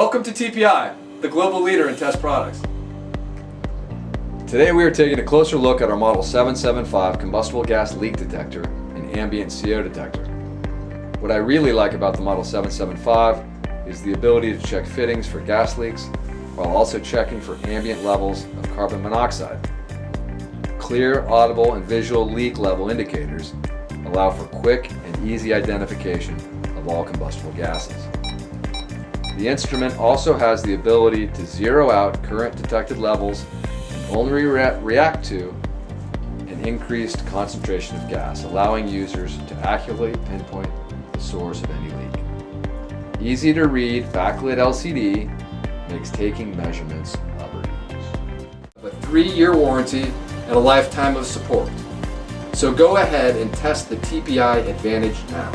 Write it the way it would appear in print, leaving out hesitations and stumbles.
Welcome to TPI, the global leader in test products. Today we are taking a closer look at our Model 775 combustible gas leak detector and ambient CO detector. What I really like about the Model 775 is the ability to check fittings for gas leaks while also checking for ambient levels of carbon monoxide. Clear, audible, and visual leak level indicators allow for quick and easy identification of all combustible gases. The instrument also has the ability to zero out current detected levels and only react to an increased concentration of gas, allowing users to accurately pinpoint the source of any leak. Easy to read backlit LCD makes taking measurements a breeze. A 3-year warranty and a lifetime of support. So go ahead and test the TPI Advantage now.